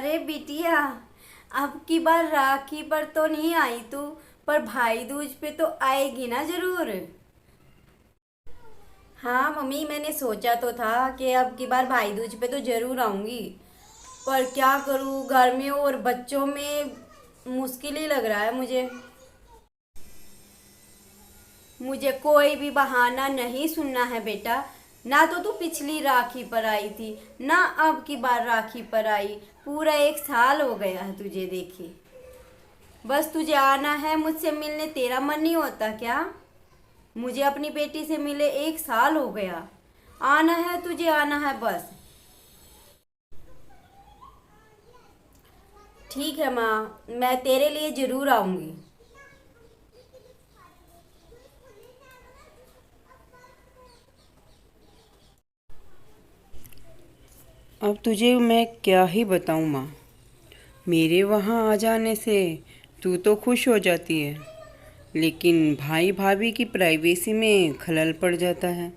अरे बिटिया, अब की बार राखी पर तो नहीं आई तू, पर भाई दूज पे तो आएगी ना जरूर। हाँ मम्मी, मैंने सोचा तो था कि अब की बार भाई दूज पे तो जरूर आऊंगी। पर क्या करूँ, घर में और बच्चों में मुश्किल ही लग रहा है मुझे। मुझे कोई भी बहाना नहीं सुनना है बेटा। ना तो तू पिछली राखी पर आई थी, ना अब की बार राखी पर आई। पूरा 1 साल हो गया है तुझे देखे। बस तुझे आना है मुझसे मिलने, तेरा मन नहीं होता क्या? मुझे अपनी बेटी से मिले 1 साल हो गया। आना है तुझे, आना है बस। ठीक है माँ, मैं तेरे लिए जरूर आऊंगी। अब तुझे मैं क्या ही बताऊँ माँ। मेरे वहाँ आ जाने से तू तो खुश हो जाती है, लेकिन भाई भाभी की प्राइवेसी में खलल पड़ जाता है।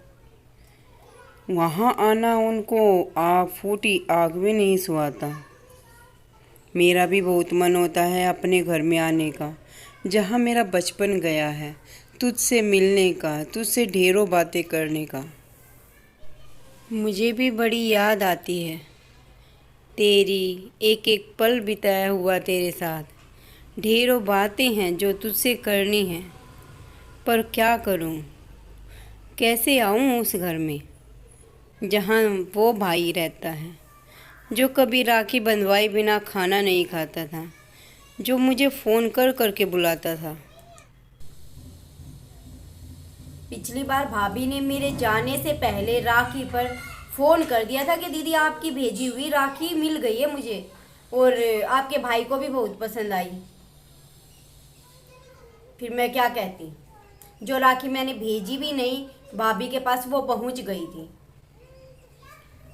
वहाँ आना उनको आग फूटी आग में नहीं सुहाता। मेरा भी बहुत मन होता है अपने घर में आने का, जहाँ मेरा बचपन गया है, तुझसे मिलने का, तुझसे ढेरों बातें करने का। मुझे भी बड़ी याद आती है तेरी, एक एक पल बिताया हुआ तेरे साथ। ढेरों बातें हैं जो तुझसे करनी हैं, पर क्या करूं, कैसे आऊं उस घर में जहां वो भाई रहता है जो कभी राखी बंधवाए बिना खाना नहीं खाता था, जो मुझे फ़ोन कर कर के बुलाता था। पिछली बार भाभी ने मेरे जाने से पहले राखी पर फोन कर दिया था कि दीदी आपकी भेजी हुई राखी मिल गई है मुझे, और आपके भाई को भी बहुत पसंद आई। फिर मैं क्या कहती, जो राखी मैंने भेजी भी नहीं, भाभी के पास वो पहुंच गई थी।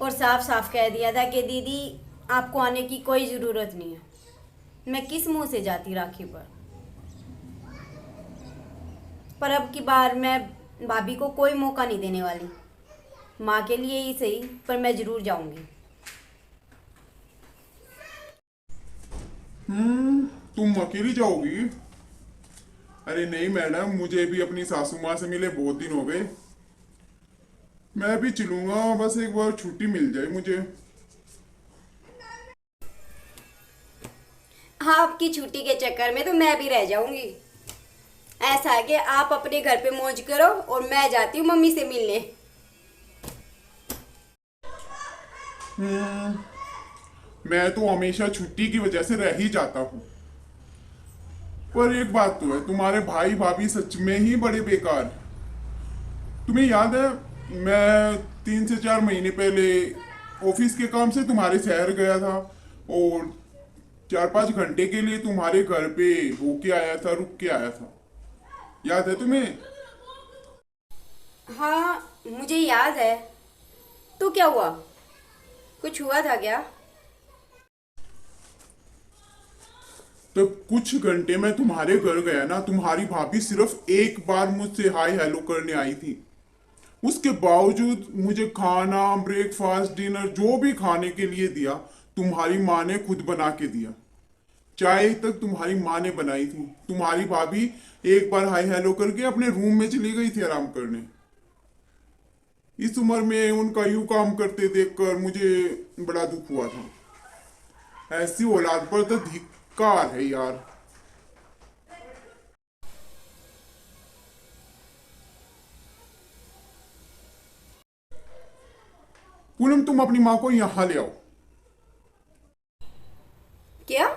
और साफ साफ कह दिया था कि दीदी आपको आने की कोई ज़रूरत नहीं है। मैं किस मुंह से जाती राखी पर अब की बार मैं भाभी को कोई मौका नहीं देने वाली। माँ के लिए ही सही, पर मैं ज़रूर जाऊंगी। तुम अकेली जाओगी? अरे नहीं मैडम, मुझे भी अपनी सासू माँ से मिले बहुत दिन हो गए। मैं भी चलूंगा, बस एक बार छुट्टी मिल जाए मुझे। आपकी छुट्टी के चक्कर में तो मैं भी रह जाऊंगी। ऐसा है कि आप अपने घर पे मौज करो और मैं जाती हूँ मम्मी से मिलने। मैं तो हमेशा छुट्टी की वजह से रह ही जाता हूँ। पर एक बात तो है, तुम्हारे भाई भाभी सच में ही बड़े बेकार हैं। तुम्हें याद है, मैं 3 से 4 महीने पहले ऑफिस के काम से तुम्हारे शहर गया था, और 4-5 घंटे के लिए तुम्हारे घर पे होके आया था, रुक के आया था। याद है तुम्हें? हाँ मुझे याद है। तो क्या हुआ, कुछ हुआ था क्या? तो कुछ घंटे में तुम्हारे घर गया ना, तुम्हारी भाभी सिर्फ एक बार मुझसे हाय हेलो करने आई थी। उसके बावजूद मुझे खाना, ब्रेकफास्ट, डिनर जो भी खाने के लिए दिया, तुम्हारी माँ ने खुद बना के दिया। चाय तक तुम्हारी माँ ने बनाई थी। तुम्हारी भाभी एक बार हाय हेलो करके अपने रूम में चली गई थी आराम करने। इस उम्र में उनका यूं काम करते देखकर मुझे बड़ा दुख हुआ था। ऐसी औलाद पर तो धिक्कार है यार। पूनम, तुम अपनी माँ को यहाँ ले आओ। क्या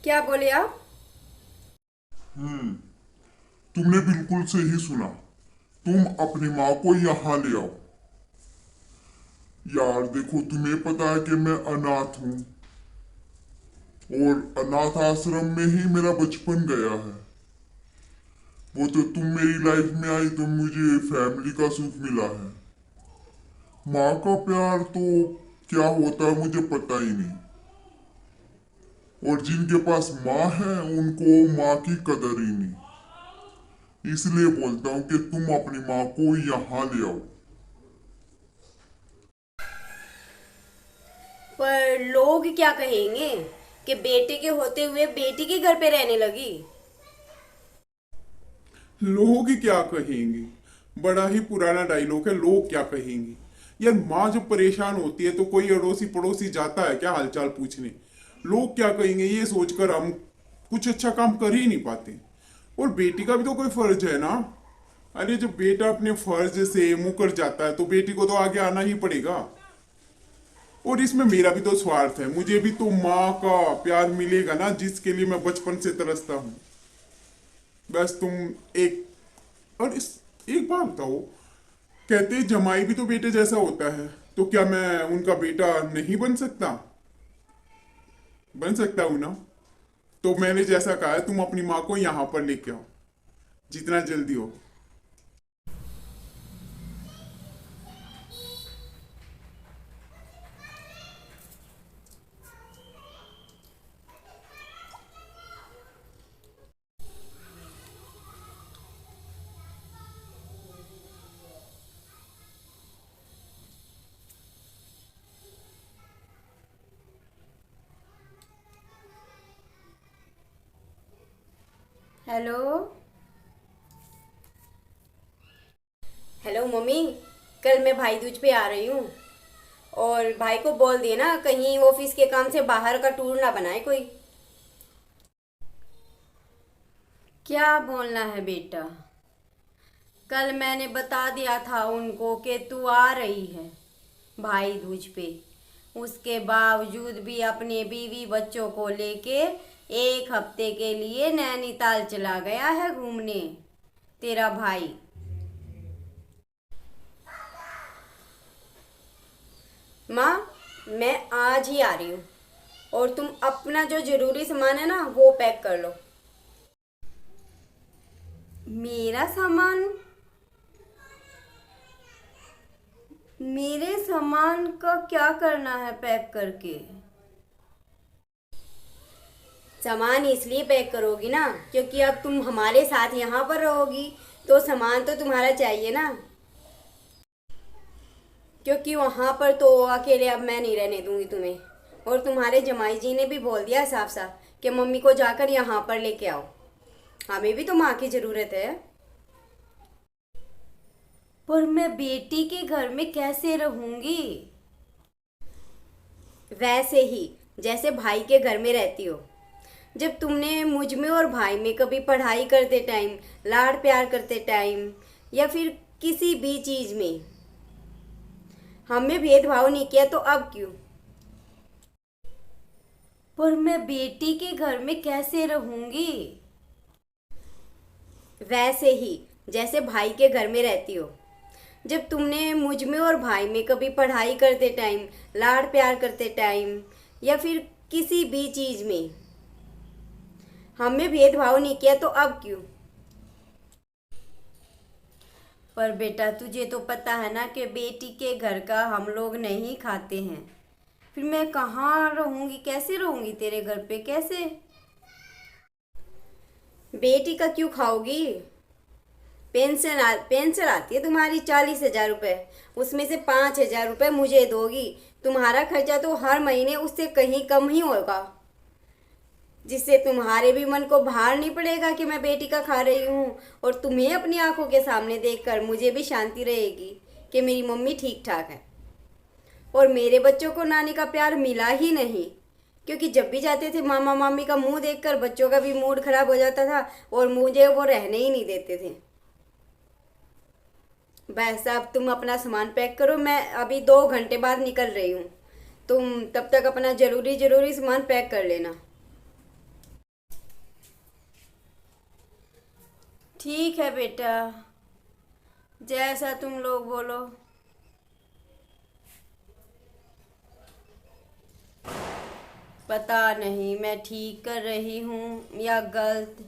क्या बोले आप? तुमने बिल्कुल सही सुना। तुम अपनी माँ को यहाँ ले आओ। यार देखो, तुम्हें पता है कि मैं अनाथ हूँ, और अनाथ आश्रम में ही मेरा बचपन गया है। वो तो तुम मेरी लाइफ में आई तो मुझे फैमिली का सुख मिला है। माँ का प्यार तो क्या होता है मुझे पता ही नहीं। और जिनके पास माँ है उनको माँ की कदर ही नहीं। इसलिए बोलता हूँ कि तुम अपनी माँ को यहाँ ले आओ। पर लोग क्या कहेंगे कि बेटे के होते हुए बेटी के घर पे रहने लगी। लोग क्या कहेंगे, बड़ा ही पुराना डायलॉग है, लोग क्या कहेंगे। यार माँ जब परेशान होती है तो कोई अड़ोसी पड़ोसी जाता है क्या हालचाल पूछने। लोग क्या कहेंगे ये सोचकर हम कुछ अच्छा काम कर ही नहीं पाते। और बेटी का भी तो कोई फर्ज है ना। अरे जब बेटा अपने फर्ज से मुकर जाता है तो बेटी को तो आगे आना ही पड़ेगा। और इसमें मेरा भी तो स्वार्थ है, मुझे भी तो माँ का प्यार मिलेगा ना जिसके लिए मैं बचपन से तरसता हूँ। बस तुम एक और इस एक बात बताओ, कहते हैं जमाई भी तो बेटे जैसा होता है, तो क्या मैं उनका बेटा नहीं बन सकता? बन सकता हूं ना। तो मैंने जैसा कहा है तुम अपनी माँ को यहाँ पर लेके आओ जितना जल्दी हो। हेलो हेलो मम्मी, कल मैं भाई दूज पे आ रही हूँ और भाई को बोल देना कहीं ऑफिस के काम से बाहर का टूर ना बनाए कोई। क्या बोलना है बेटा, कल मैंने बता दिया था उनको कि तू आ रही है भाई दूज पे। उसके बावजूद भी अपने बीवी बच्चों को लेके 1 हफ्ते के लिए नैनीताल चला गया है घूमने तेरा भाई। माँ, मैं आज ही आ रही हूँ और तुम अपना जो जरूरी सामान है ना वो पैक कर लो। मेरा सामान? मेरे सामान का क्या करना है पैक करके? सामान इसलिए पैक करोगी ना क्योंकि अब तुम हमारे साथ यहाँ पर रहोगी, तो सामान तो तुम्हारा चाहिए ना। क्योंकि वहाँ पर तो अकेले अब मैं नहीं रहने दूंगी तुम्हें। और तुम्हारे जमाई जी ने भी बोल दिया साफ साफ कि मम्मी को जाकर यहाँ पर लेके आओ, हमें भी तो माँ की ज़रूरत है। पर मैं बेटी के घर में कैसे रहूंगी? वैसे ही जैसे भाई के घर में रहती हो। जब तुमने मुझ में और भाई में कभी पढ़ाई करते टाइम, लाड़ प्यार करते टाइम या फिर किसी भी चीज़ में हमें भेदभाव नहीं किया तो अब क्यों? पर मैं बेटी के घर में कैसे रहूंगी? वैसे ही जैसे भाई के घर में रहती हो। जब तुमने मुझ में और भाई में कभी पढ़ाई करते टाइम, लाड़ प्यार करते टाइम या फिर किसी भी चीज़ में हमें भेदभाव नहीं किया तो अब क्यों? पर बेटा तुझे तो पता है ना कि बेटी के घर का हम लोग नहीं खाते हैं। फिर मैं कहाँ रहूंगी, कैसे रहूंगी तेरे घर पे कैसे? बेटी का क्यों खाओगी? पेंशन आती है तुम्हारी 40,000 रुपये, उसमें से 5,000 रुपये मुझे दोगी। तुम्हारा खर्चा तो हर महीने उससे कहीं कम ही होगा, जिससे तुम्हारे भी मन को भार नहीं पड़ेगा कि मैं बेटी का खा रही हूँ, और तुम्हें अपनी आंखों के सामने देखकर मुझे भी शांति रहेगी कि मेरी मम्मी ठीक ठाक है। और मेरे बच्चों को नानी का प्यार मिला ही नहीं, क्योंकि जब भी जाते थे मामा मामी का मुंह देखकर बच्चों का भी मूड खराब हो जाता था और मुझे वो रहने ही नहीं देते थे। बस अब तुम अपना सामान पैक करो, मैं अभी 2 घंटे बाद निकल रही हूँ। तुम तब तक अपना ज़रूरी सामान पैक कर लेना। ठीक है बेटा, जैसा तुम लोग बोलो। पता नहीं मैं ठीक कर रही हूँ या गलत।